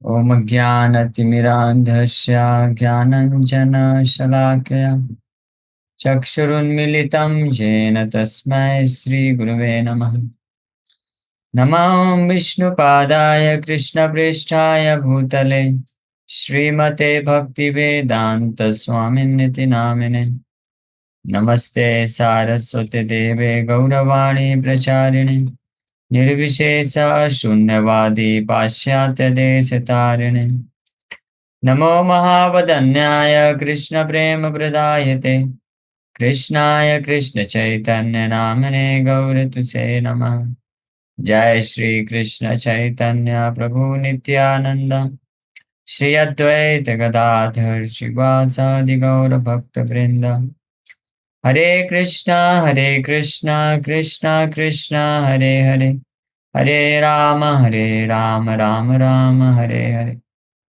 ॐ ज्ञानतिमिरान्धस्य ज्ञानञ्जनशलाकया चक्षुरुन्मिलितं येन तस्मै श्रीगुरवे नमः। नमो विष्णुपादाय कृष्णप्रेष्ठाय भूतले श्रीमते भक्तिवेदान्तस्वामिन्निति नामिने। नमस्ते सारस्वते देवे गौरवाणी प्रचारिणे निर्विशेष शून्यवादी पाश्चात्यदेशतारिणे। नमो महावदन्याय कृष्णप्रेमप्रदायते कृष्णाय कृष्णचैतन्यनामने गौरतुसे नमः। जय श्री कृष्ण चैतन्य प्रभु नित्यानंद श्री अद्वैत गदाधर शिवासादि गौर भक्त वृंद। हरे कृष्णा कृष्णा कृष्णा हरे हरे, हरे राम राम राम हरे हरे।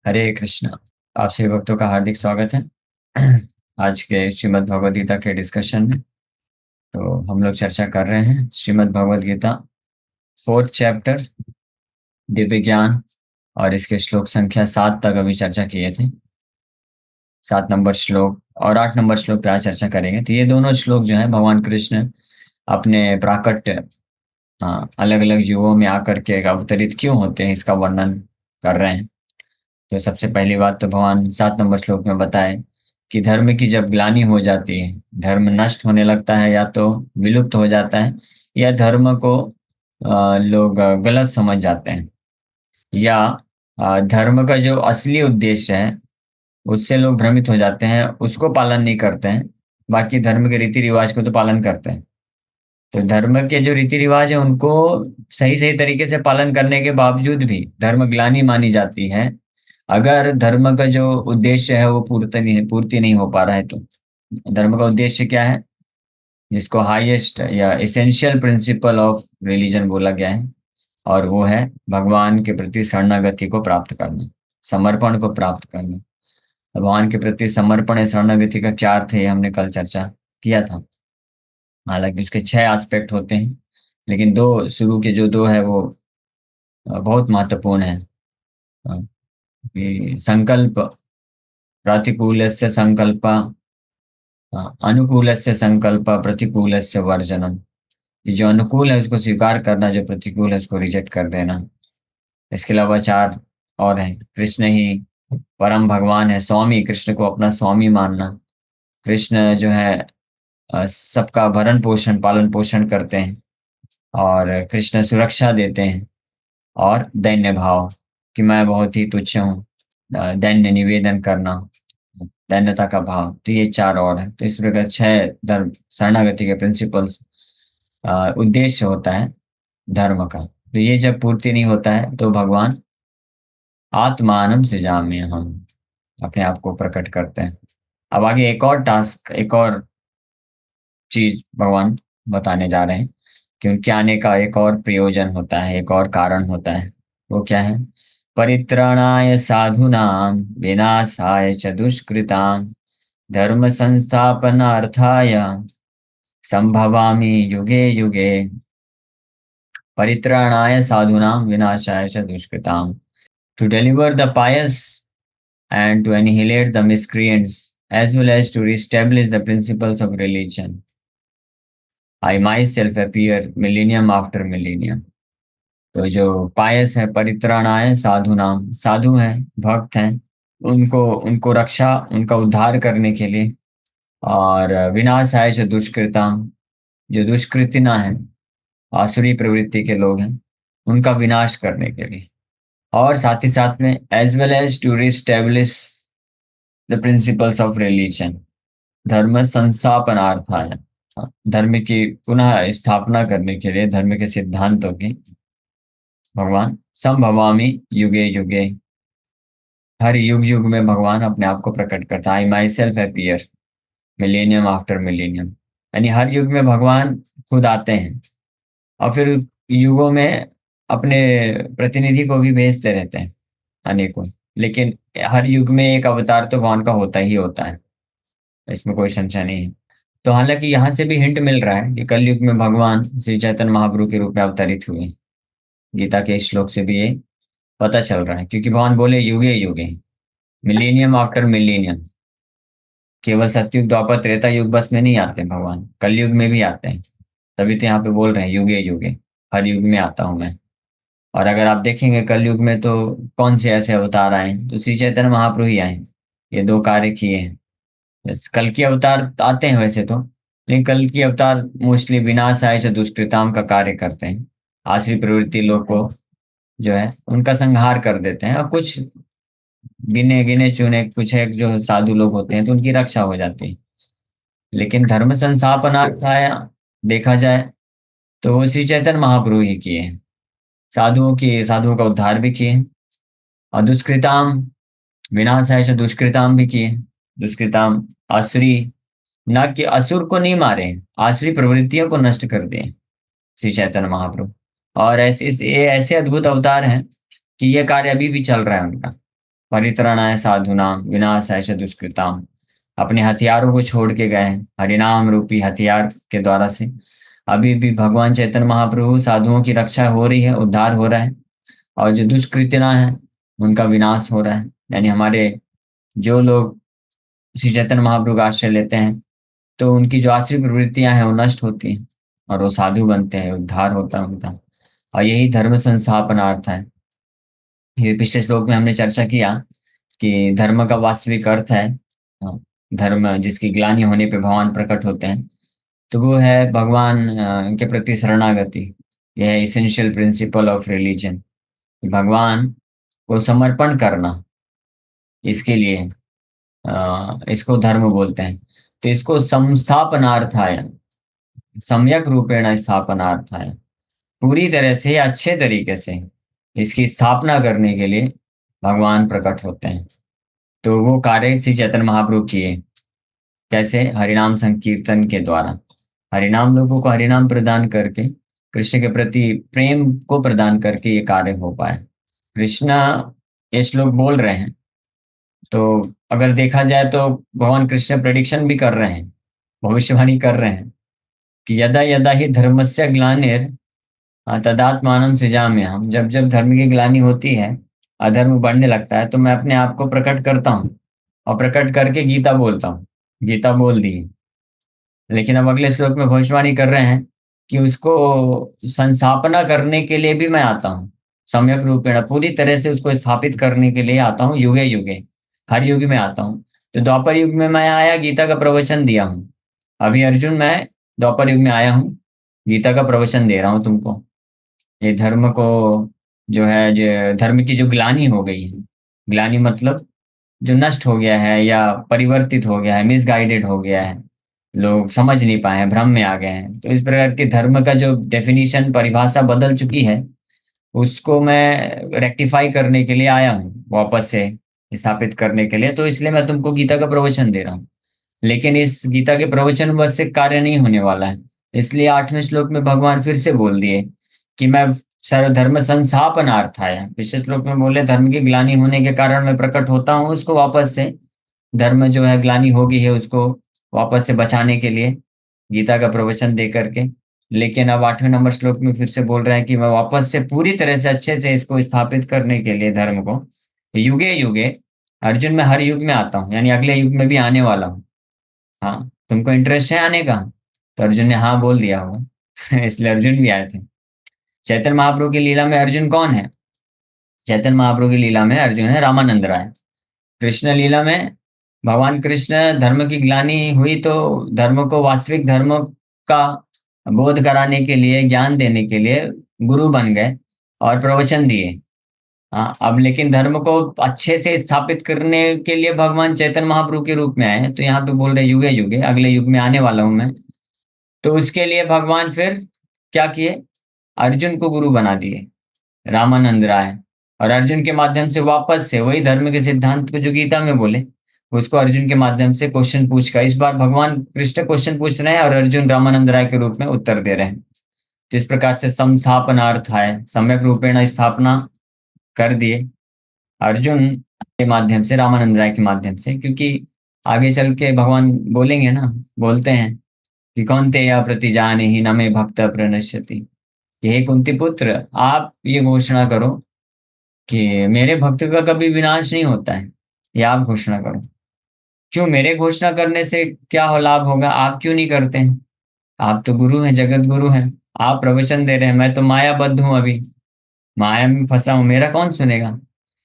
हरे कृष्णा। आप सभी भक्तों का हार्दिक स्वागत है आज के श्रीमद् भगवद गीता के डिस्कशन में। तो हम लोग चर्चा कर रहे हैं श्रीमद् भगवद गीता 4th चैप्टर दिव्य ज्ञान, और इसके श्लोक संख्या 7 तक अभी चर्चा किए थे। 7 नंबर श्लोक और 8 नंबर श्लोक पे आज चर्चा करेंगे। तो ये दोनों श्लोक जो है भगवान कृष्ण अपने प्राकट्य अलग अलग युगों में आकर के अवतरित क्यों होते हैं इसका वर्णन कर रहे हैं। तो सबसे पहली बात तो भगवान 7 नंबर श्लोक में बताए कि धर्म की जब ग्लानि हो जाती है, धर्म नष्ट होने लगता है या तो विलुप्त हो जाता है, या धर्म को लोग गलत समझ जाते हैं, या धर्म का जो असली उद्देश्य है उससे लोग भ्रमित हो जाते हैं, उसको पालन नहीं करते हैं, बाकी धर्म के रीति रिवाज को तो पालन करते हैं। तो धर्म के जो रीति रिवाज है उनको सही सही तरीके से पालन करने के बावजूद भी धर्म ग्लानि मानी जाती है अगर धर्म का जो उद्देश्य है वो पूर्ति नहीं हो पा रहा है। तो धर्म का उद्देश्य क्या है, जिसको हाईएस्ट या एसेंशियल प्रिंसिपल ऑफ रिलीजन बोला गया है, और वो है भगवान के प्रति शरणागति को प्राप्त करना, समर्पण को प्राप्त करना। भगवान के प्रति समर्पण या शरणागति का क्या अर्थ है ये हमने कल चर्चा किया था। हालांकि उसके 6 एस्पेक्ट होते हैं, लेकिन दो शुरू के जो दो है वो बहुत महत्वपूर्ण है। कि संकल्प प्रतिकूलस्य संकल्प, अनुकूलस्य संकल्प प्रतिकूलस्य वर्जनम। ये जो अनुकूल है उसको स्वीकार करना, जो प्रतिकूल है उसको रिजेक्ट कर देना। इसके अलावा 4 और हैं। कृष्ण ही परम भगवान है, स्वामी, कृष्ण को अपना स्वामी मानना। कृष्ण जो है सबका भरण पोषण पालन पोषण करते हैं, और कृष्ण सुरक्षा देते हैं। और दैन्य भाव कि मैं बहुत ही तुच्छ हूँ, दैन्य निवेदन करना, दैन्यता का भाव। तो ये 4 और है। तो इस प्रकार 6 धर्म शरणागति के प्रिंसिपल्स उद्देश्य होता है धर्म का। तो ये जब पूर्ति नहीं होता है तो भगवान आत्मानम सृजाम्य हम अपने आप को प्रकट करते हैं। अब आगे एक और टास्क, एक और चीज भगवान बताने जा रहे हैं कि उनके आने का एक और प्रयोजन होता है, एक और कारण होता है। वो क्या है? परित्राणाय साधूनां विनाशाय च दुष्कृतां धर्म संस्थापनार्थाय संभवामि युगे युगे। परित्राणाय साधूनां विनाशाय च दुष्कृतां, to deliver the pious and to annihilate the miscreants, as well as to reestablish the principles of religion. I myself appear millennium after millennium. तो जो पायस है, परित्राणाय साधु नाम, साधु हैं, भक्त हैं, उनको उनको रक्षा, उनका उद्धार करने के लिए, और विनाशाय जो दुष्कृताम, जो दुष्कृतिना है, आसुरी प्रवृत्ति के लोग हैं, उनका विनाश करने के लिए, और साथ ही साथ में as well as to reestablish the principles of religion, धर्म संस्थापनार्थाय, धर्म की पुनः स्थापना करने के लिए, धर्म के सिद्धांतों की भगवान संभवामी युगे युगे, हर युग युग में भगवान अपने आप को प्रकट करता है। I myself appear millennium after millennium, यानी हर युग में भगवान खुद आते हैं, और फिर युगों में अपने प्रतिनिधि को भी भेजते रहते हैं अनेकों। लेकिन हर युग में एक अवतार तो भगवान का होता ही होता है, इसमें कोई संशय नहीं है। तो हालांकि यहाँ से भी हिंट मिल रहा है कि कलयुग में भगवान श्री चैतन्य महाप्रभु के रूप में अवतरित हुए। गीता के इस श्लोक से भी ये पता चल रहा है, क्योंकि भगवान बोले युगे युगे, मिलीनियम आफ्टर मिलीनियम। केवल सतयुग द्वापर त्रेता युग बस में नहीं आते भगवान, कलयुग में भी आते हैं। तभी तो यहाँ पे बोल रहे हैं युगे युगे, हर युग में आता हूँ मैं। और अगर आप देखेंगे कलयुग में तो कौन से ऐसे अवतार आए हैं, तो श्री चैतन्य महाप्रभु ही आए हैं। ये दो कार्य किए हैं। कल की अवतार आते हैं वैसे तो, लेकिन कल की अवतार मोस्टली विनाशाय से दुष्कृताम का कार्य करते हैं। आसुरी प्रवृत्ति लोग को जो है उनका संहार कर देते हैं, और कुछ गिने गिने चुने कुछ एक जो साधु लोग होते हैं तो उनकी रक्षा हो जाती है। लेकिन धर्म संस्थापनार्थाय देखा जाए तो वो श्री चैतन्य महाप्रभु ही किए हैं। साधुओं का उद्धार भी किए हैं। और दुष्कृताम, विनाशाय से दुष्कृताम भी किए हैं। दुष्कृताम आसुरी, न कि असुर को नहीं मारे, आसुरी प्रवृत्तियों को नष्ट कर दिए श्री चैतन्य महाप्रभु। और ये ऐसे अद्भुत अवतार हैं कि ये कार्य अभी भी चल रहा है उनका। परित्राणाय साधुनाम विनाशाय च दुष्कृताम, अपने हथियारों को छोड़ के गए हैं, हरिनाम रूपी हथियार के द्वारा से अभी भी भगवान चैतन्य महाप्रभु साधुओं की रक्षा हो रही है, उद्धार हो रहा है। और जो दुष्कृतना है उनका विनाश हो रहा है। यानी हमारे जो लोग श्री चैतन्य महाप्रभु का आश्रय लेते हैं तो उनकी जो आसुरी प्रवृत्तियां हैं वो नष्ट होती हैं, और वो साधु बनते हैं, उद्धार होता है उनका। और यही धर्म संस्थापनार्थ है। ये पिछले श्लोक में हमने चर्चा किया कि धर्म का वास्तविक अर्थ है, हाँ, धर्म जिसकी ग्लानि होने पे भगवान प्रकट होते हैं, तो वो है भगवान के प्रति शरणागति। यह है इसेंशियल प्रिंसिपल ऑफ रिलीजन। भगवान को समर्पण करना, इसके लिए इसको धर्म बोलते हैं। तो इसको संस्थापनार्थाय, सम्यक रूपेण स्थापनार्थाय, पूरी तरह से अच्छे तरीके से इसकी स्थापना करने के लिए भगवान प्रकट होते हैं। तो वो कार्य श्री चैतन्य महाप्रभु किए। कैसे? हरिनाम संकीर्तन के द्वारा। हरिनाम लोगों को हरिनाम प्रदान करके, कृष्ण के प्रति प्रेम को प्रदान करके ये कार्य हो पाए। कृष्ण ये श्लोक बोल रहे हैं, तो अगर देखा जाए तो भगवान कृष्ण प्रेडिक्शन भी कर रहे हैं, भविष्यवाणी कर रहे हैं कि यदा यदा ही धर्मस्य ग्लानिर तदात्मानं सृजाम्यहम्। जब जब धर्म की ग्लानि होती है, अधर्म बढ़ने लगता है, तो मैं अपने आप को प्रकट करता हूँ और प्रकट करके गीता बोलता हूँ। गीता बोल दी। लेकिन अब अगले श्लोक में भविष्यवाणी कर रहे हैं कि उसको संस्थापना करने के लिए भी मैं आता हूँ, सम्यक रूपेण, पूरी तरह से उसको स्थापित करने के लिए आता हूँ, युगे युगे, हर युग में आता हूँ। तो द्वापर युग में मैं आया, गीता का प्रवचन दिया हूँ। अभी अर्जुन मैं द्वापर युग में आया हूँ, गीता का प्रवचन दे रहा हूँ तुमको। ये धर्म को जो है, जो धर्म की जो ग्लानि हो गई है, ग्लानि मतलब जो नष्ट हो गया है या परिवर्तित हो गया है, मिसगाइडेड हो गया है, लोग समझ नहीं पाए हैं, भ्रम में आ गए हैं, तो इस प्रकार के धर्म का जो डेफिनेशन, परिभाषा बदल चुकी है, उसको मैं रेक्टिफाई करने के लिए आया हूँ, वापस से स्थापित करने के लिए। तो इसलिए मैं तुमको गीता का प्रवचन दे रहा हूँ। लेकिन इस गीता के प्रवचन बस से कार्य नहीं होने वाला है। इसलिए 8वें श्लोक में भगवान फिर से बोल दिए कि मैं सर्वधर्म संस्थापनार्थ आया। पिछले श्लोक में बोले धर्म की ग्लानि होने के कारण मैं प्रकट होता हूँ, उसको वापस से, धर्म जो है ग्लानि हो गई है उसको वापस से बचाने के लिए गीता का प्रवचन दे करके। लेकिन अब 8वें नंबर श्लोक में फिर से बोल रहे हैं कि मैं वापस से पूरी तरह से अच्छे से इसको स्थापित करने के लिए धर्म को युगे युगे, अर्जुन में हर युग में आता हूँ, यानी अगले युग में भी आने वाला हूँ। हाँ, तुमको इंटरेस्ट है आने का? तो अर्जुन ने हाँ बोल दिया होगा इसलिए अर्जुन भी आए थे। चैतन्य महाप्रभु की लीला में अर्जुन कौन है? चैतन्य महाप्रभु की लीला में अर्जुन है रामानंद राय। कृष्ण लीला में भगवान कृष्ण धर्म की ग्लानि हुई तो धर्म को, वास्तविक धर्म का बोध कराने के लिए, ज्ञान देने के लिए गुरु बन गए और प्रवचन दिए। हाँ, अब लेकिन धर्म को अच्छे से स्थापित करने के लिए भगवान चैतन्य महाप्रभु के रूप में आए हैं। तो यहाँ पे बोल रहे युगे युगे, अगले युग में आने वाला हूं मैं। तो उसके लिए भगवान फिर क्या किए? अर्जुन को गुरु बना दिए, रामानंद राय। और अर्जुन के माध्यम से वापस से वही धर्म के सिद्धांत को जो गीता में बोले, उसको अर्जुन के माध्यम से क्वेश्चन पूछकर, इस बार भगवान कृष्ण क्वेश्चन पूछ रहे हैं और अर्जुन रामानंद राय के रूप में उत्तर दे रहे हैं। तो इस प्रकार से संस्थापनार्थ है, सम्यक रूपेण स्थापना कर दिए अर्जुन के माध्यम से, रामानंद राय के माध्यम से। क्योंकि आगे चल के भगवान बोलेंगे ना, बोलते हैं कि कौन्तेय या प्रतिजाने ही न मे भक्त प्रणश्यति। हे कुंती पुत्र, आप ये घोषणा करो कि मेरे भक्त का कभी विनाश नहीं होता है, ये आप घोषणा करो। क्यों? मेरे घोषणा करने से क्या हो लाभ होगा? आप क्यों नहीं करते हैं? आप तो गुरु हैं, जगत गुरु हैं। आप प्रवचन दे रहे हैं, मैं तो मायाबद्ध हूं अभी, माया में फंसा हूं, मेरा कौन सुनेगा?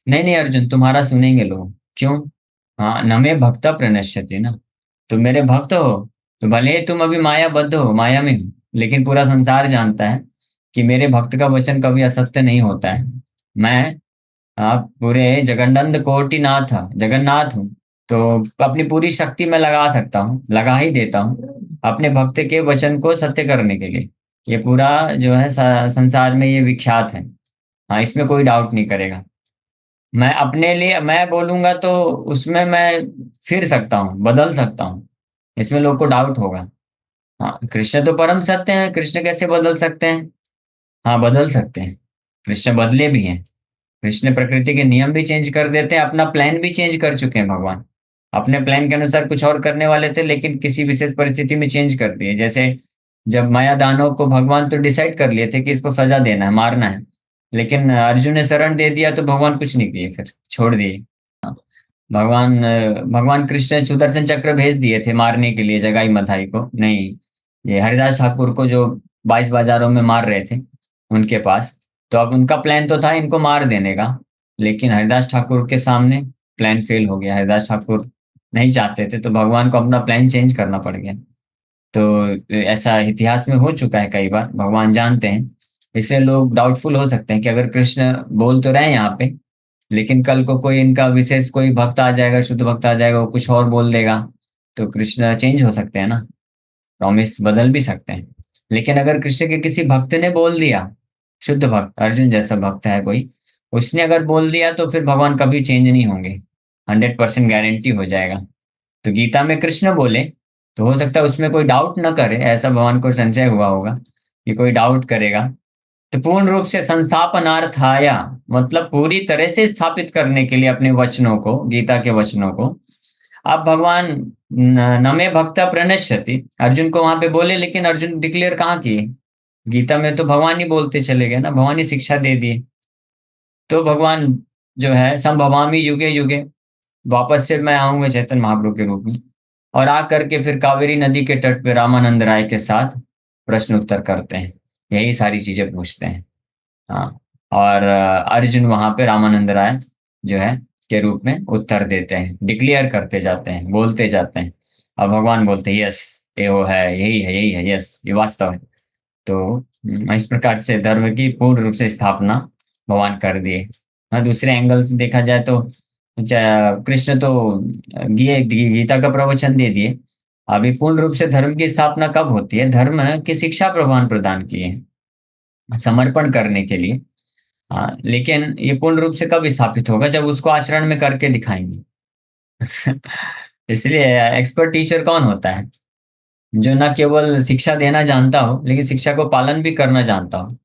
नहीं नहीं अर्जुन, तुम्हारा सुनेंगे लोग। क्यों? हाँ, न मे भक्ता प्रणश्यति ना। तुम मेरे भक्त हो, तो भले ही तुम अभी मायाबद्ध हो, माया में हो, लेकिन पूरा संसार जानता है कि मेरे भक्त का वचन कभी असत्य नहीं होता है। मैं पूरे जगन्नंद कोटि नाथ जगन्नाथ हूँ। तो अपनी पूरी शक्ति में लगा सकता हूँ, लगा ही देता हूँ अपने भक्त के वचन को सत्य करने के लिए। ये पूरा जो है संसार में ये विख्यात है। हाँ, इसमें कोई डाउट नहीं करेगा। मैं अपने लिए मैं बोलूंगा तो उसमें मैं फिर सकता हूँ, बदल सकता हूँ। इसमें लोग को डाउट होगा। हाँ, कृष्ण तो परम सत्य है, कृष्ण कैसे बदल सकते हैं? हाँ, बदल सकते हैं। कृष्ण बदले भी हैं। कृष्ण प्रकृति के नियम भी चेंज कर देते हैं, अपना प्लान भी चेंज कर चुके हैं भगवान। अपने प्लान के अनुसार कुछ और करने वाले थे, लेकिन किसी विशेष परिस्थिति में चेंज कर दिए। जैसे जब माया दानव को भगवान तो डिसाइड कर लिए थे कि इसको सजा देना है, मारना है, लेकिन अर्जुन ने शरण दे दिया तो भगवान कुछ नहीं किए, फिर छोड़ दिए। भगवान कृष्ण ने सुदर्शन चक्र भेज दिए थे मारने के लिए जगाई मथाई को, नहीं, ये हरिदास ठाकुर को जो 22 बाजारों में मार रहे थे उनके पास। तो अब उनका प्लान तो था इनको मार देने का, लेकिन हरिदास ठाकुर के सामने प्लान फेल हो गया। हरिदास ठाकुर नहीं चाहते थे, तो भगवान को अपना प्लान चेंज करना पड़ गया। तो ऐसा इतिहास में हो चुका है कई बार, भगवान जानते हैं। इसलिए लोग डाउटफुल हो सकते हैं कि अगर कृष्ण बोल तो रहे हैं यहाँ पे, लेकिन कल को कोई इनका विशेष कोई भक्त आ जाएगा, शुद्ध भक्त आ जाएगा, वो कुछ और बोल देगा, तो कृष्ण चेंज हो सकते हैं ना, प्रॉमिस बदल भी सकते हैं। लेकिन अगर कृष्ण के किसी भक्त ने बोल दिया, शुद्ध भक्त अर्जुन जैसा भक्त है कोई, उसने अगर बोल दिया तो फिर भगवान कभी चेंज नहीं होंगे, 100% गारंटी हो जाएगा। तो गीता में कृष्ण बोले तो हो सकता है उसमें कोई डाउट न करे, ऐसा भगवान को संचय हुआ होगा कि कोई डाउट करेगा। तो पूर्ण रूप से संस्थापनार्थाया, मतलब पूरी तरह से स्थापित करने के लिए अपने वचनों को, गीता के वचनों को। अब भगवान नमे भक्ता प्रणश्यति अर्जुन को वहां पे बोले, लेकिन अर्जुन डिक्लेयर कहाँ किए? गीता में तो भगवान ही बोलते चले गए ना, भगवान ही शिक्षा दे दिए। तो भगवान जो है संभवामी युगे युगे, वापस से मैं आऊंगा चैतन्य महाप्रभु के रूप में, और आ करके फिर कावेरी नदी के तट पे रामानंद राय के साथ प्रश्न उत्तर करते हैं, यही सारी चीजें पूछते हैं। हाँ, और अर्जुन वहां पे रामानंद राय जो है के रूप में उत्तर देते हैं, डिक्लेयर करते जाते हैं, बोलते जाते हैं। अब भगवान बोलते हैं यस, ये वो है, यही है, यही है, यस, ये वास्तव है। तो इस प्रकार से धर्म की पूर्ण रूप से स्थापना भगवान कर दिए। हाँ, दूसरे एंगल से देखा जाए तो कृष्ण तो गीता का प्रवचन दे दिए। अभी पूर्ण रूप से धर्म की स्थापना कब होती है? धर्म की शिक्षा भगवान प्रदान की है समर्पण करने के लिए। हाँ, लेकिन ये पूर्ण रूप से कब स्थापित होगा? जब उसको आचरण में करके दिखाएंगे। इसलिए एक्सपर्ट टीचर कौन होता है? जो न केवल शिक्षा देना जानता हो, लेकिन शिक्षा को पालन भी करना जानता हो।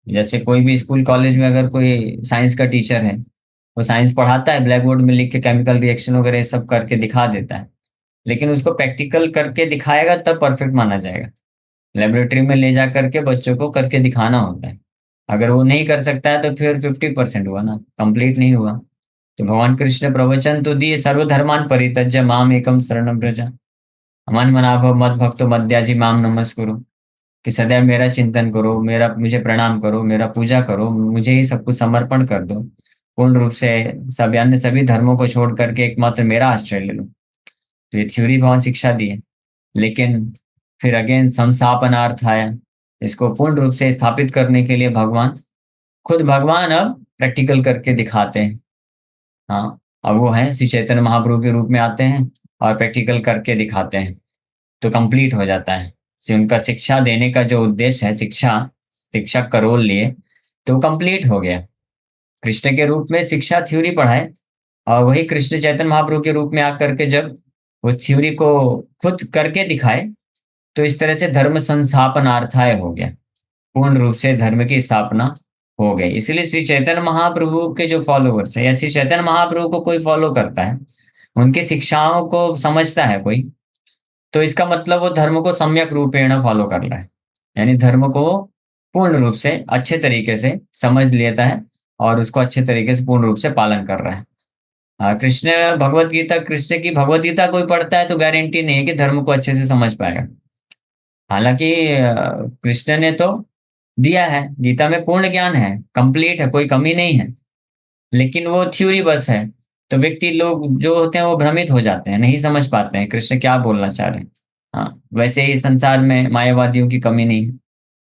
जैसे कोई भी स्कूल कॉलेज में अगर कोई साइंस का टीचर है, वो साइंस पढ़ाता है, ब्लैक बोर्ड में लिख के केमिकल रिएक्शन वगैरह ये सब करके दिखा देता है, लेकिन उसको प्रैक्टिकल करके दिखाएगा तब परफेक्ट माना जाएगा। लेबोरेटरी में ले जा करके बच्चों को करके दिखाना होता है। अगर वो नहीं कर सकता है तो फिर 50% हुआ ना, कंप्लीट नहीं हुआ। तो भगवान कृष्ण प्रवचन तो दिए, सर्वधर्मान परित्यज्य माम एकम शरणम व्रज, मन मना भव मद भक्तो मद्याजी माम नमस्कुरु, कि सदैव मेरा चिंतन करो, मेरा मुझे प्रणाम करो, मेरा पूजा करो, मुझे ही सब कुछ समर्पण कर दो, पूर्ण रूप से सब अन्य सभी धर्मों को छोड़ करके एकमात्र मेरा आश्रय ले लो। तो ये थ्योरी भगवान शिक्षा दी है, लेकिन फिर अगेन संस्थापनार्थ आया। इसको पूर्ण रूप से स्थापित करने के लिए भगवान, खुद भगवान अब प्रैक्टिकल करके दिखाते हैं। हाँ, अब वो है श्री चैतन्य महाप्रभु के रूप में आते हैं और प्रैक्टिकल करके दिखाते हैं, तो कंप्लीट हो जाता है। उनका शिक्षा देने का जो उद्देश्य है, शिक्षा, शिक्षक का रोल लिए, तो कंप्लीट हो गया। कृष्ण के रूप में शिक्षा थ्योरी पढ़ाए, और वही कृष्ण चैतन्य महाप्रभु के रूप में आकर के जब वो थ्योरी को खुद करके दिखाए, तो इस तरह से धर्म संस्थापनार्थाय हो गया, पूर्ण रूप से धर्म की स्थापना हो गई। इसलिए श्री चैतन्य महाप्रभु के जो फॉलोवर्स है, या श्री चैतन्य महाप्रभु को कोई फॉलो करता है, उनकी शिक्षाओं को समझता है कोई, तो इसका मतलब वो धर्म को सम्यक रूपेण फॉलो कर रहा है, यानी धर्म को पूर्ण रूप से अच्छे तरीके से समझ लेता है और उसको अच्छे तरीके से पूर्ण रूप से पालन कर रहा है। कृष्ण भगवत गीता कृष्ण की भगवत गीता कोई पढ़ता है तो गारंटी नहीं है कि धर्म को अच्छे से समझ पाएगा। हालांकि कृष्ण ने तो दिया है, गीता में पूर्ण ज्ञान है, कंप्लीट है, कोई कमी नहीं है, लेकिन वो थ्योरी बस है। तो व्यक्ति लोग जो होते हैं वो भ्रमित हो जाते हैं, नहीं समझ पाते हैं कृष्ण क्या बोलना चाह रहे हैं। हाँ, वैसे ही संसार में मायावादियों की कमी नहीं है,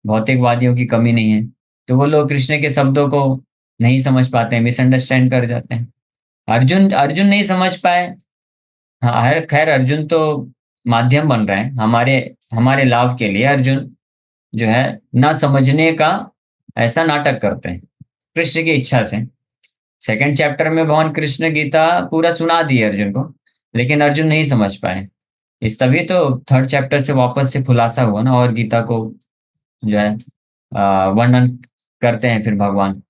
भौतिकवादियों की कमी नहीं है। तो वो लोग कृष्ण के शब्दों को नहीं समझ पाते हैं, मिसअंडरस्टैंड कर जाते हैं। अर्जुन अर्जुन नहीं समझ पाए। हाँ, हर खैर अर्जुन तो माध्यम बन रहे हैं हमारे हमारे लाभ के लिए। अर्जुन जो है ना समझने का ऐसा नाटक करते हैं कृष्ण की इच्छा से। सेकंड चैप्टर में भगवान कृष्ण गीता पूरा सुना दी अर्जुन को, लेकिन अर्जुन नहीं समझ पाए। इस तभी तो थर्ड चैप्टर से वापस से खुलासा हुआ ना, और गीता को जो है वर्णन करते हैं फिर भगवान।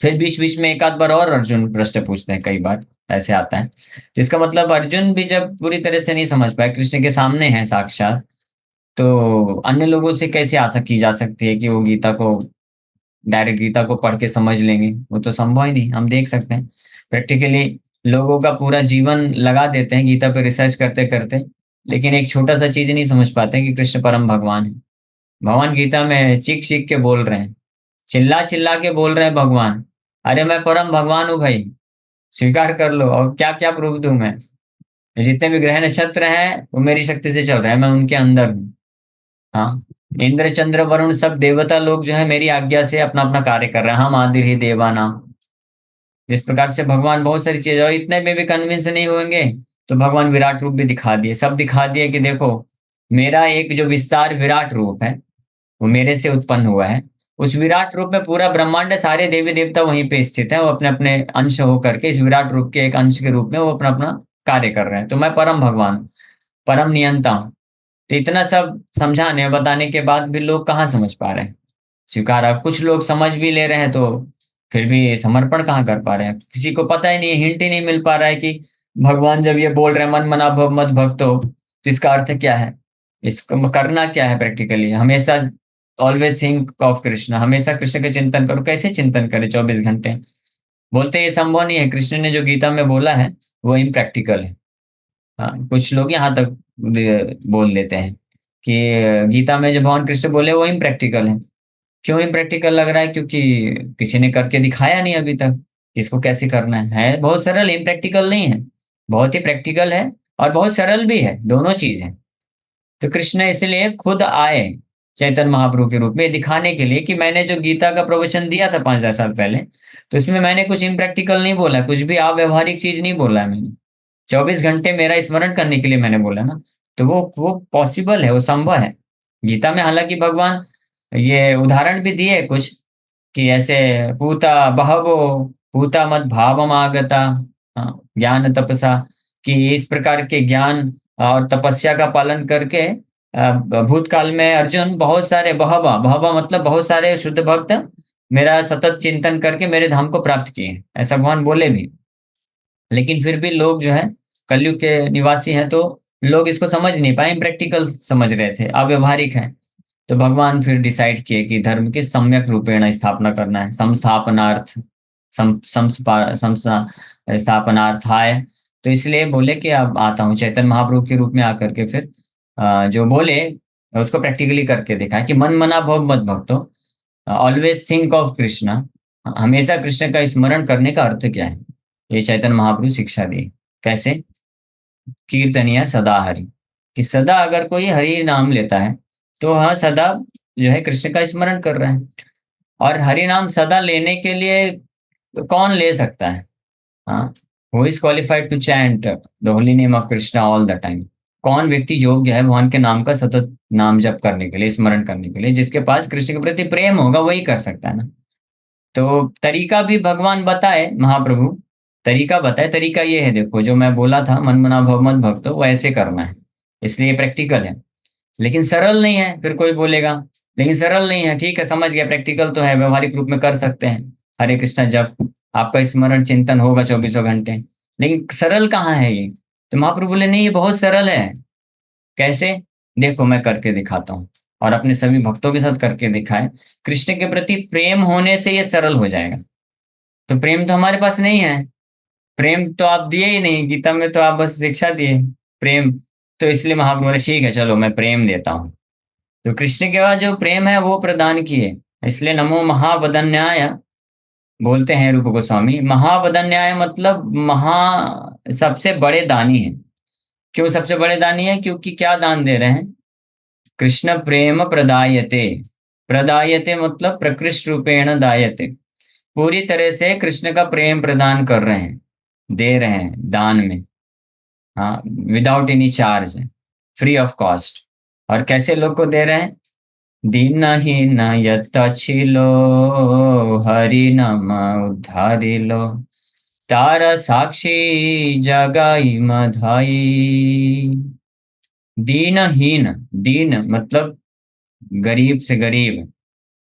फिर बीच बीच में एक आध बार और अर्जुन प्रश्न पूछते हैं, कई बार ऐसे आता है। तो इसका मतलब अर्जुन भी जब पूरी तरह से नहीं समझ पाए, कृष्ण के सामने है साक्षात, तो अन्य लोगों से कैसे आशा की जा सकती है कि वो गीता को डायरेक्ट गीता को पढ़ के समझ लेंगे? वो तो संभव ही नहीं। हम देख सकते हैं प्रैक्टिकली लोगों का पूरा जीवन लगा देते हैं गीता पे रिसर्च करते करते, लेकिन एक छोटा सा चीज नहीं समझ पाते कि कृष्ण परम भगवान है। भगवान गीता में चीख चीख के बोल रहे हैं, चिल्ला चिल्ला के बोल रहे हैं भगवान, अरे मैं परम भगवान हूँ भाई, स्वीकार कर लो। और क्या क्या प्रूफ दूं मैं? जितने भी ग्रह नक्षत्र हैं वो मेरी शक्ति से चल रहे हैं, मैं उनके अंदर हूँ। हाँ, इंद्र चंद्र वरुण सब देवता लोग जो है मेरी आज्ञा से अपना अपना कार्य कर रहे हैं, हम आदि ही देवा नाम। जिस प्रकार से भगवान बहुत सारी चीजें, और इतने में भी कन्विंस नहीं होंगे तो भगवान विराट रूप भी दिखा दिए, सब दिखा दिए कि देखो मेरा एक जो विस्तार विराट रूप है वो मेरे से उत्पन्न हुआ है। उस विराट रूप में पूरा ब्रह्मांड है, सारे देवी देवता वहीं पे स्थित हैं, वो अपने अपने अंश होकर के इस विराट रूप के एक अंश के रूप में वो अपना अपना कार्य कर रहे हैं। तो मैं परम भगवान, परम नियंता हूँ। तो इतना सब समझाने बताने के बाद भी लोग कहाँ समझ पा रहे हैं? स्वीकार, अब कुछ लोग समझ भी ले रहे हैं तो फिर भी समर्पण कहाँ कर पा रहे हैं? किसी को पता ही नहीं, हिंट ही नहीं मिल पा रहा है कि भगवान जब ये बोल रहे हैं मन मना भव मत भक्तो, तो इसका अर्थ क्या है, इसको करना क्या है प्रैक्टिकली? हमेशा ऑलवेज थिंक ऑफ कृष्ण, हमेशा कृष्ण का चिंतन करो। कैसे चिंतन करें 24 घंटे? बोलते ये संभव नहीं है, कृष्ण ने जो गीता में बोला है वो इम्प्रैक्टिकल है। हाँ, कुछ लोग यहाँ तक बोल देते हैं कि गीता में जो भगवान कृष्ण बोले वो इम्प्रैक्टिकल है। क्यों इम्प्रैक्टिकल लग रहा है? क्योंकि किसी ने करके दिखाया नहीं अभी तक इसको कैसे करना है बहुत सरल, इम्प्रैक्टिकल नहीं है, बहुत ही प्रैक्टिकल है, और बहुत सरल भी है, दोनों चीज है। तो कृष्ण इसलिए खुद आए चैतन्य महाप्रभु के रूप में दिखाने के लिए कि मैंने जो गीता का प्रवचन दिया था 5,000 साल पहले, तो उसमें मैंने कुछ इम्प्रैक्टिकल नहीं बोला, कुछ भी अव्यवहारिक चीज नहीं बोला है मैंने। 24 घंटे मेरा स्मरण करने के लिए मैंने बोला ना, तो वो पॉसिबल है, वो संभव है। गीता में हालांकि भगवान ये उदाहरण भी दिए कुछ, कि ऐसे पूता बहवो पूता मत भावमागता, हाँ, ज्ञान तपसा, कि इस प्रकार के ज्ञान और तपस्या का पालन करके भूतकाल में अर्जुन बहुत सारे बहवा बहवा मतलब बहुत सारे शुद्ध भक्त मेरा सतत चिंतन करके मेरे धाम को प्राप्त किए, ऐसा भगवान बोले भी। लेकिन फिर भी लोग जो है कलयुग के निवासी हैं, तो लोग इसको समझ नहीं पाए, इम्प्रैक्टिकल समझ रहे थे, अव्यवहारिक है। तो भगवान फिर डिसाइड किए कि धर्म की सम्यक रूपेण स्थापना करना है, संस्थापनार्थ संस्थापनार्थाय। तो इसलिए बोले कि अब आता हूँ चैतन्य महाप्रभु के रूप में आकर के फिर जो बोले उसको प्रैक्टिकली करके दिखाया कि मन मना भव मत भक्तो, ऑलवेज थिंक ऑफ कृष्णा, हमेशा कृष्ण का स्मरण करने का अर्थ क्या है, ये चैतन्य महाप्रभु शिक्षा दी। कैसे? कीर्तनिया सदा हरि, कि सदा अगर कोई हरि नाम लेता है तो हाँ सदा जो है कृष्ण का स्मरण कर रहा है। और हरि नाम सदा लेने के लिए कौन ले सकता है? हाँ, who is qualified to chant the holy name of Krishna all the time? कौन व्यक्ति योग्य है भगवान के नाम का सतत नाम जप करने के लिए, स्मरण करने के लिए? जिसके पास कृष्ण के प्रति प्रेम होगा वही कर सकता है ना। तो तरीका भी भगवान बताए, महाप्रभु तरीका बताए। तरीका ये है, देखो जो मैं बोला था मन मना भव मत भक्तो, वो ऐसे करना है, इसलिए प्रैक्टिकल है। लेकिन सरल नहीं है, फिर कोई बोलेगा लेकिन सरल नहीं है, ठीक है समझ गया, प्रैक्टिकल तो है, व्यवहारिक रूप में कर सकते हैं, हरे कृष्णा जप, आपका स्मरण चिंतन होगा 24 घंटे, लेकिन सरल कहाँ है ये? तो महाप्रभु बोले नहीं, ये बहुत सरल है। कैसे? देखो मैं करके दिखाता हूँ, और अपने सभी भक्तों के साथ करके दिखाए। कृष्ण के प्रति प्रेम होने से ये सरल हो जाएगा। तो प्रेम तो हमारे पास नहीं है। प्रेम तो आप दिए ही नहीं, गीता में तो आप बस शिक्षा दिए प्रेम। तो इसलिए महाप्रभु ने ठीक है चलो मैं प्रेम देता हूँ। तो कृष्ण के पास जो प्रेम है वो प्रदान किए। इसलिए नमो महावदन्याय बोलते हैं रूप गोस्वामी। महावदन्याय मतलब सबसे बड़े दानी है। क्यों सबसे बड़े दानी है? क्योंकि क्या दान दे रहे हैं? कृष्ण प्रेम प्रदायते। प्रदायते मतलब प्रकृष्ट रूपेण दायते। पूरी तरह से कृष्ण का प्रेम प्रदान कर रहे हैं, दे रहे हैं दान में। हाँ, without any charge, free of cost. और कैसे लोग को दे रहे हैं? दीनहीन यतचिलो हरि नाम उद्धारिलो तारा साक्षी जगाई मधाई। दीनहीन, दीन मतलब गरीब से गरीब।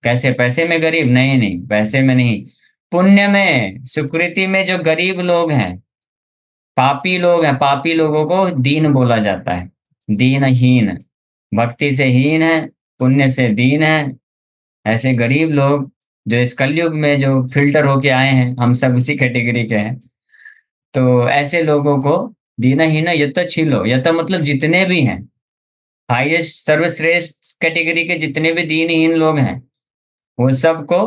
कैसे? पैसे में गरीब? नहीं नहीं, पैसे में नहीं। पुण्य में, सुकृति में जो गरीब लोग हैं, पापी लोग हैं, पापी लोगों को दीन बोला जाता है। दीनहीन, भक्ति से हीन है, पुण्य से दीन है। ऐसे गरीब लोग जो इस कलयुग में जो फिल्टर होके आए हैं, हम सब उसी कैटेगरी के हैं। तो ऐसे लोगों को दीनहीन यत छिलो, यत मतलब जितने भी हैं, हाईएस्ट सर्वश्रेष्ठ कैटेगरी के जितने भी दीनहीन लोग हैं, वो सबको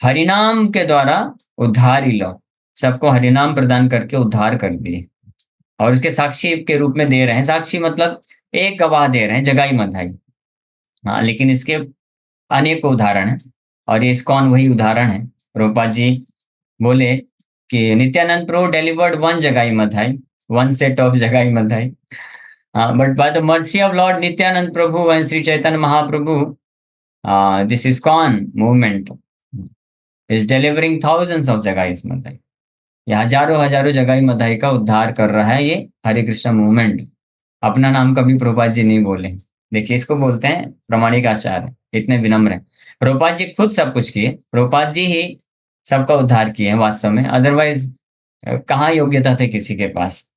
हरिनाम के द्वारा उद्धार ही लो। सबको हरिनाम प्रदान करके उद्धार कर दिए। और उसके साक्षी के रूप में दे रहे हैं। साक्षी मतलब एक गवाह दे रहे हैं, जगाई मधाई। हाँ, लेकिन इसके अनेक उदाहरण हैं। और ये इस्कॉन वही उदाहरण है। रूपा जी बोले कि नित्यानंद प्रभु डिलीवर्ड वन जगाई मधाई, वन सेट ऑफ जगाई मधाई। But by the mercy of Lord Nityanand Prabhu and Shri Chaitanya Mahaprabhu, this ISKCON movement is delivering thousands of जगाई मधाई। ये हजारों हजारों जगाई मधाई का उद्धार कर रहा है ये हरे कृष्ण मूवमेंट। अपना नाम कभी प्रभुपाद जी नहीं बोले। देखिए, इसको बोलते हैं प्रामाणिक आचार्य, इतने विनम्र हैं। प्रभुपाद जी खुद सब कुछ किए, प्रभुपाद जी ही सबका उद्धार किए हैं वास्तव में। अदरवाइज कहाँ योग्यता थे किसी के पास?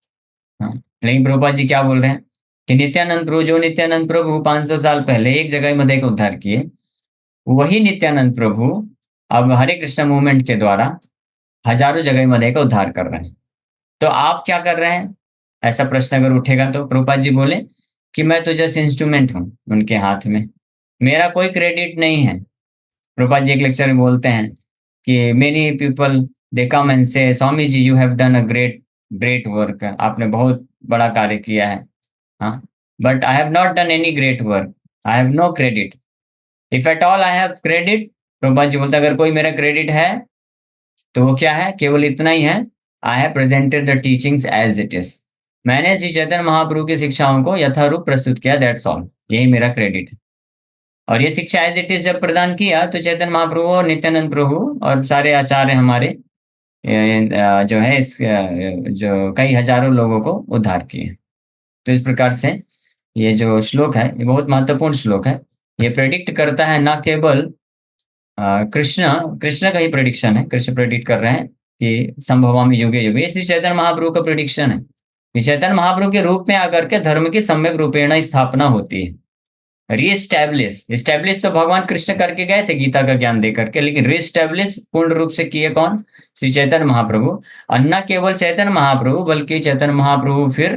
हाँ, लेकिन प्रभुपाद जी क्या बोल रहे हैं कि नित्यानंद प्रभु, जो नित्यानंद प्रभु 500 साल पहले एक जगह मध्य का उद्धार किए, वही नित्यानंद प्रभु अब हरे कृष्ण मूवमेंट के द्वारा हजारों जगह मध्य का उद्धार कर रहे हैं। तो आप क्या कर रहे हैं? ऐसा प्रश्न अगर उठेगा तो प्रभुपाद जी बोले कि मैं तो जस्ट इंस्ट्रूमेंट हूँ उनके हाथ में, मेरा कोई क्रेडिट नहीं है। प्रभुपाद जी एक लेक्चर में बोलते हैं कि many people they come and say Swami ji you have done a great great work, आपने बहुत बड़ा कार्य किया है। हाँ, but I have not done any great work, I have no credit. If at all I have credit, Prabhupada ji बोलते हैं अगर कोई मेरा क्रेडिट है तो वो क्या है? केवल इतना ही है, I have presented the teachings as it is. मैंने श्री चैतन्य महाप्रभु की शिक्षाओं को यथारूप प्रस्तुत किया, दैट्स ऑल। यही मेरा क्रेडिट है। और ये शिक्षा एज इट इज जब प्रदान किया तो चैतन्य महाप्रभु और नित्यानंद प्रभु और सारे आचार्य हमारे जो है जो कई हजारों लोगों को उद्धार किए। तो इस प्रकार से ये जो श्लोक है ये बहुत महत्वपूर्ण श्लोक है। ये प्रेडिक्ट करता है ना केवल कृष्ण, कृष्ण का ही प्रेडिक्शन है, कृष्ण प्रेडिक्ट कर रहे हैं कि संभवामि युगे युगे, इसलिए चैतन्य महाप्रभु का प्रेडिक्शन है कि चैतन्य महाप्रभु के रूप में आकर के धर्म की सम्यक रूपेण स्थापना होती है। रीस्टैब्लिश, इस्टेब्लिश तो भगवान कृष्ण करके गए थे गीता का ज्ञान दे करके, लेकिन रीस्टैब्लिश पूर्ण रूप से किए कौन? श्री चैतन्य महाप्रभु। और न केवल चैतन्य महाप्रभु बल्कि चैतन्य महाप्रभु फिर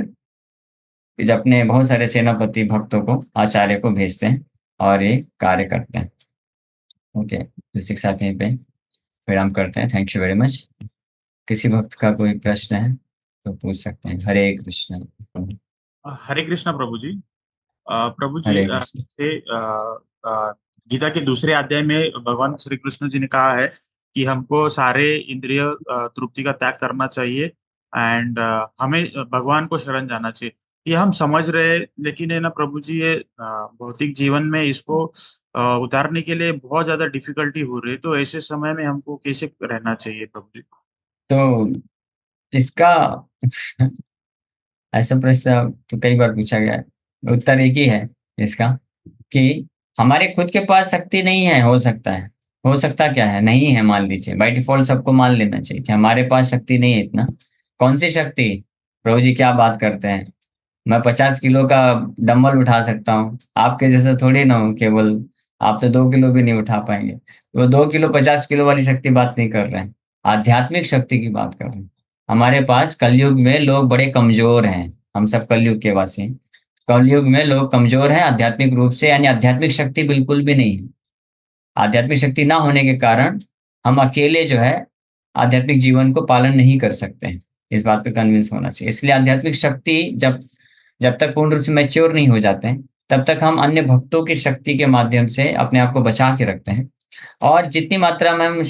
अपने बहुत सारे सेनापति भक्तों को, आचार्य को भेजते हैं और ये कार्य करते हैं। ओके, तो शिक्षा कहीं पे विराम करते हैं। Thank you very much. किसी भक्त का कोई प्रश्न है तो पूछ सकते हैं। हरे कृष्ण। हरे कृष्णा प्रभु जी। प्रभु जी, हरे कृष्ण। गीता के दूसरे अध्याय में भगवान श्री कृष्ण जी ने कहा है कि हमको सारे इंद्रिय तृप्ति का त्याग करना चाहिए एंड हमें भगवान को शरण जाना चाहिए। ये हम समझ रहे हैं, लेकिन है ना प्रभु जी, ये भौतिक जीवन में इसको उतारने के लिए बहुत ज्यादा डिफिकल्टी हो रही है। तो ऐसे समय में हमको कैसे रहना चाहिए प्रभु जी? तो इसका ऐसा प्रश्न तो कई बार पूछा गया है। उत्तर एक ही है इसका कि हमारे खुद के पास शक्ति नहीं है। हो सकता है, हो सकता क्या है, नहीं है मान लीजिए। बाय डिफॉल्ट सबको मान लेना चाहिए कि हमारे पास शक्ति नहीं है इतना। कौन सी शक्ति? प्रभु जी क्या बात करते हैं? मैं 50 किलो का डंबल उठा सकता हूँ, आपके जैसा थोड़ी ना हूँ केवल। आप तो 2 किलो भी नहीं उठा पाएंगे। वो 2 किलो 50 किलो वाली शक्ति बात नहीं कर रहे हैं। आध्यात्मिक शक्ति की बात कर रहे हैं। हमारे पास कलयुग में लोग बड़े कमजोर हैं, हम सब कलयुग के वासी हैं। कलयुग में लोग कमजोर हैं आध्यात्मिक रूप से, यानी आध्यात्मिक शक्ति बिल्कुल भी नहीं है। आध्यात्मिक शक्ति ना होने के कारण हम अकेले जो है आध्यात्मिक जीवन को पालन नहीं कर सकते हैं। इस बात पे कन्विंस होना चाहिए। इसलिए आध्यात्मिक शक्ति जब जब तक पूर्ण रूप से मैच्योर नहीं हो जाते हैं, तब तक हम अन्य भक्तों की शक्ति के माध्यम से अपने आप को बचा के रखते हैं। और जितनी मात्रा में हम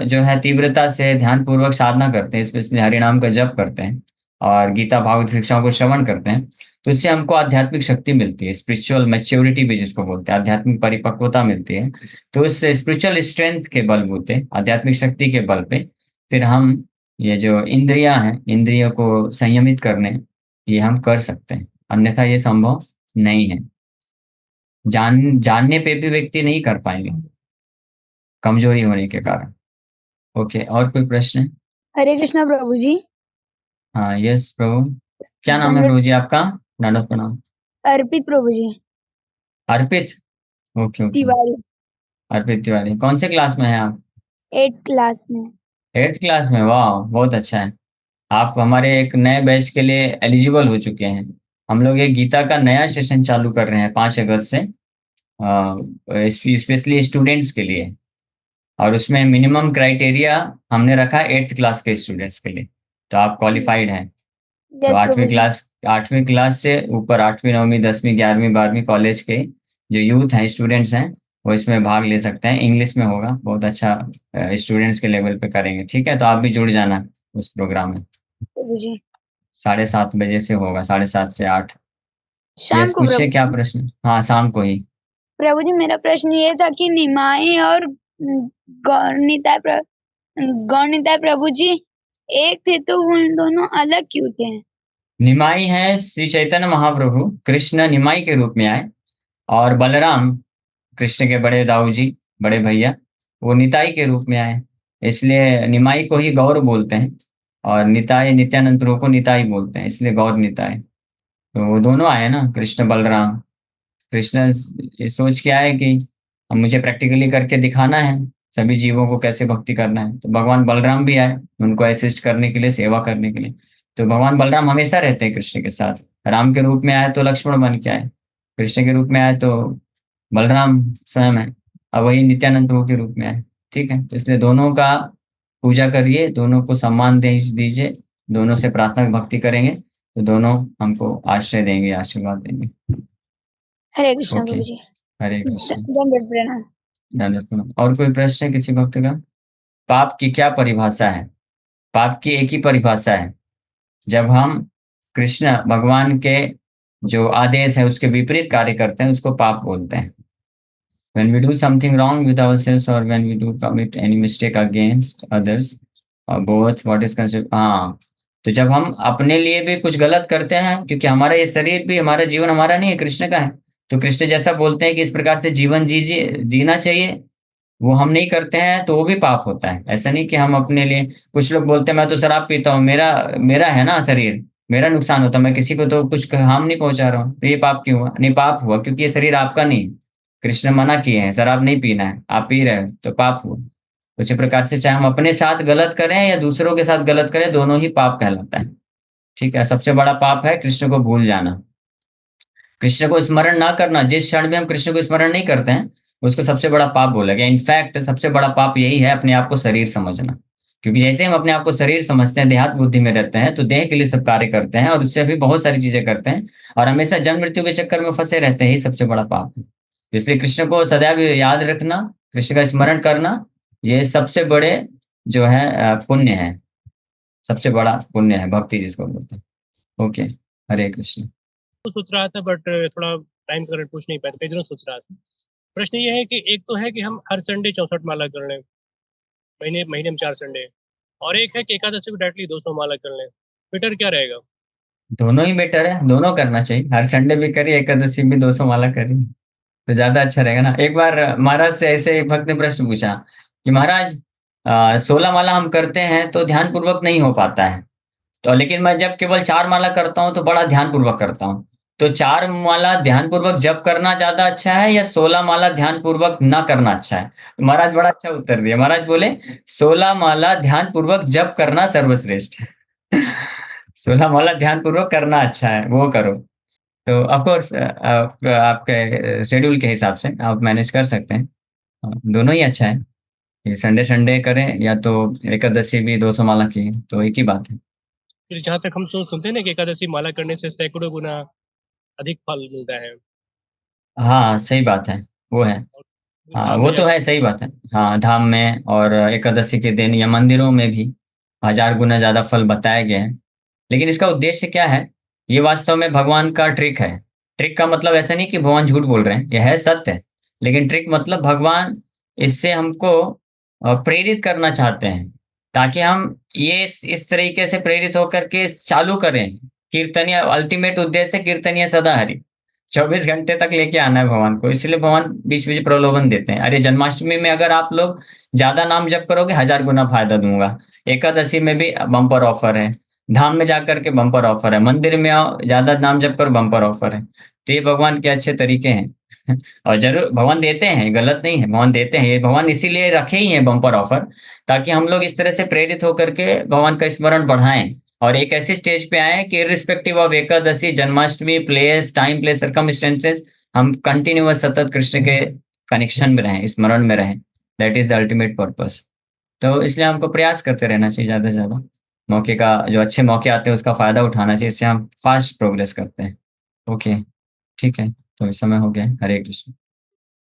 जो है तीव्रता से ध्यान पूर्वक साधना करते हैं, स्पेशली हरिनाम का जप करते हैं और गीता भागवत शिक्षाओं को श्रवण करते हैं, तो इससे हमको आध्यात्मिक शक्ति मिलती है, स्पिरिचुअल मैच्योरिटी भी जिसको बोलते हैं, आध्यात्मिक परिपक्वता मिलती है। तो इस स्पिरिचुअल स्ट्रेंथ के बलबूते, आध्यात्मिक शक्ति के बल पे फिर हम ये जो इंद्रियां हैं, इंद्रियों को संयमित करने, ये हम कर सकते हैं, अन्यथा ये संभव नहीं है। जानने पे भी व्यक्ति नहीं कर पाएंगे, कमजोरी होने के कारण। ओके, और कोई प्रश्न है? हरे कृष्णा प्रभु जी। हाँ, यस प्रभु। क्या नाम है दंडवत प्रभु जी आपका? दंडवत प्रणाम। अर्पित प्रभु जी। अर्पित, ओके ओके। तिवारी। अर्पित तिवारी, कौन से क्लास में हैं आप? 8th क्लास में। 8th क्लास में, वाह बहुत अच्छा है। आप हमारे एक नए बैच के लिए एलिजिबल हो चुके हैं। हम लोग एक गीता का नया सेशन चालू कर रहे हैं 5 अगस्त से, स्पेशली स्टूडेंट्स के लिए। और उसमें मिनिमम क्राइटेरिया हमने रखा 8th क्लास के स्टूडेंट्स के लिए। तो आप क्वालिफाइड हैं। तो यस प्रभु जी। 8वीं क्लास से ऊपर 8वीं 9वीं 10वीं 11वीं 12वीं कॉलेज के जो यूथ हैं, स्टूडेंट्स हैं, वो इसमें भाग ले सकते हैं। इंग्लिश में होगा, बहुत अच्छा स्टूडेंट्स के लेवल पे करेंगे। ठीक है, तो आप भी जुड़ जाना उस प्रोग्राम में। प्रभु जी 7:30 बजे से होगा, 7:30 से 8। शाम यस, को पूछिए प्रभु क्या जी। प्रश्न? हाँ, शाम को ही। प्रभु जी मेरा प्रश्न ये था कि निमाई और गौरनीताय गौरनीताय प्रभु जी एक थे तो उन दोनों अलग क्यों थे? निमाई है श्री चैतन्य महाप्रभु, कृष्ण निमाई के रूप में आए, और बलराम कृष्ण के बड़े दाऊ जी, बड़े भैया, वो निताई के रूप में आए। इसलिए निमाई को ही गौर बोलते हैं, और निताई नित्यानंद प्रभु को निताई बोलते हैं, इसलिए गौर निताई। तो वो दोनों आए ना, कृष्ण बलराम। कृष्ण ये सोच के आए कि अब मुझे प्रैक्टिकली करके दिखाना है सभी जीवों को कैसे भक्ति करना है। तो भगवान बलराम भी आए उनको असिस्ट करने के लिए, सेवा करने के लिए। तो भगवान बलराम हमेशा रहते हैं कृष्ण के साथ। राम के रूप में आए तो लक्ष्मण बन के आए, कृष्ण के रूप में आए तो बलराम स्वयं है, अब वही नित्यानंद प्रभु के रूप में आए। ठीक है, तो इसलिए दोनों का पूजा करिए, दोनों को सम्मान दीजिए, दोनों से प्रार्थना भक्ति करेंगे तो दोनों हमको आश्रय देंगे, आशीर्वाद देंगे। हरे कृष्णा ओके, प्रभु जी। हरे कृष्ण। दंडवत प्रणाम। दंडवत प्रणाम। और कोई प्रश्न है किसी भक्त का? पाप की क्या परिभाषा है? पाप की एक ही परिभाषा है, जब हम कृष्ण भगवान के जो आदेश है उसके विपरीत कार्य करते हैं, उसको पाप बोलते हैं। When we do something wrong with ourselves or when we do commit any mistake against others, both what is considered, हाँ, तो जब हम अपने लिए भी कुछ गलत करते हैं, क्योंकि हमारा ये शरीर भी, हमारा जीवन हमारा नहीं है, कृष्ण का है। तो कृष्ण जैसा बोलते हैं कि इस प्रकार से जीवन जीजिए, जीना चाहिए, वो हम नहीं करते हैं तो वो भी पाप होता है। ऐसा नहीं कि हम अपने लिए, कुछ लोग बोलते हैं मैं तो शराब पीता हूँ, मेरा मेरा है ना शरीर, मेरा नुकसान होता है, मैं किसी को तो कुछ हार्म नहीं पहुंचा रहा हूँ, तो ये पाप क्यों हुआ? नहीं, पाप हुआ क्योंकि ये शरीर आपका नहीं है। कृष्ण मना किए हैं शराब नहीं पीना है, आप पी रहे हो तो पाप हुआ। उसी प्रकार से चाहे हम अपने साथ गलत करें या दूसरों के साथ गलत करें, दोनों ही पाप कहलाता है। ठीक है, सबसे बड़ा पाप है कृष्ण को भूल जाना, कृष्ण को स्मरण ना करना। जिस क्षण में हम कृष्ण को स्मरण नहीं करते हैं, उसको सबसे बड़ा पाप बोला गया। इनफैक्ट सबसे बड़ा पाप यही है अपने आप को शरीर समझना। क्योंकि जैसे हम अपने आप को शरीर समझते हैं, देहात बुद्धि में रहते हैं, तो देह के लिए सब कार्य करते हैं और उससे भी बहुत सारी चीजें करते हैं, और हमेशा जन्म मृत्यु के चक्कर में फंसे रहते हैं, यही सबसे बड़ा पाप है। इसलिए कृष्ण को सदैव याद रखना, कृष्ण का स्मरण करना, ये सबसे बड़े जो है पुण्य है, सबसे बड़ा पुण्य है, भक्ति जिसको बोलते हैं। ओके, हरे कृष्ण। सोच रहा था बट थोड़ा टाइम कर पूछ नहीं पाया, कई दिनों सोच रहा था। प्रश्न ये है कि एक तो है कि हम हर संडे 64 माला कर लें, महीने महीने में 4 संडे, और एक है कि एकादशी को डायरेक्टली 200 माला कर लें। बेटर क्या रहेगा? दोनों ही बेटर है, दोनों करना चाहिए। हर संडे भी करिए, एकादशी भी 200 माला करिए, तो ज्यादा अच्छा रहेगा ना। एक बार महाराज से ऐसे एक भक्त ने प्रश्न पूछा कि महाराज 16 माला हम करते हैं तो ध्यान पूर्वक नहीं हो पाता है, तो लेकिन मैं जब केवल 4 माला करता हूँ तो बड़ा ध्यान पूर्वक करता हूँ। तो 4 माला ध्यानपूर्वक जप करना ज़्यादा अच्छा है या 16 माला ध्यानपूर्वक ना करना अच्छा है? तो महाराज बड़ा अच्छा उत्तर दिया। महाराज बोले 16 माला ध्यानपूर्वक जप करना सर्वश्रेष्ठ है। 16 माला ध्यानपूर्वक करना अच्छा है, वो करो। तो ऑफ कोर्स आपके शेड्यूल के हिसाब से आप मैनेज कर सकते हैं। दोनों ही अच्छा है। ये संडे संडे करें या तो एकादशी भी 200 माला की, तो एक ही बात है। फिर जहाँ तक हम सुनते हैं ना कि एकादशी माला करने से सैकड़ों गुना अधिक फल मिलता है। हाँ, सही बात है, वो है। और हाँ, धाम वो में तो है, जाकर सही बात है। हाँ, धाम में और एकादशी के दिन या मंदिरों में भी 1000 गुना ज़्यादा फल बताए गए हैं। लेकिन इसका उद्देश्य क्या है? ये वास्तव में भगवान का ट्रिक है। ट्रिक का मतलब ऐसा नहीं कि भगवान झूठ बोल रहे हैं, यह है सत्य। लेकिन ट्रिक मतलब भगवान इससे हमको प्रेरित करना चाहते हैं, ताकि हम ये इस तरीके से प्रेरित होकर के चालू करें। कीर्तनीय अल्टीमेट उद्देश्य कीर्तनीय सदा हरि, 24 घंटे तक लेके आना है भगवान को। इसलिए भगवान बीच बीच प्रलोभन देते हैं। अरे जन्माष्टमी में अगर आप लोग ज्यादा नाम जप करोगे 1000 गुना फायदा दूंगा। एकादशी में भी बम्पर ऑफर है। धाम में जाकर के बम्पर ऑफर है। मंदिर में आओ, ज्यादा नाम जप करो, बम्पर ऑफर है। तो ये भगवान के अच्छे तरीके हैं। और जरूर भगवान देते हैं, गलत नहीं है, भगवान देते हैं। ये भगवान इसीलिए रखे ही हैं बम्पर ऑफर, ताकि हम लोग इस तरह से प्रेरित होकर के भगवान का स्मरण बढ़ाएं और एक ऐसी स्टेज पे आए कि irrespective of Ekadashi, Janmashtami, place, time, place, circumstances, हम कंटिन्यूअस सतत कृष्ण के कनेक्शन में रहें, स्मरण में रहें। That is the ultimate purpose. तो इसलिए हमको प्रयास करते रहना चाहिए, ज़्यादा से ज़्यादा मौके का, जो अच्छे मौके आते हैं उसका फ़ायदा उठाना चाहिए। इससे हम फास्ट प्रोग्रेस करते हैं। ओके, ठीक है। तो इस समय हो गया है। हरे कृष्ण।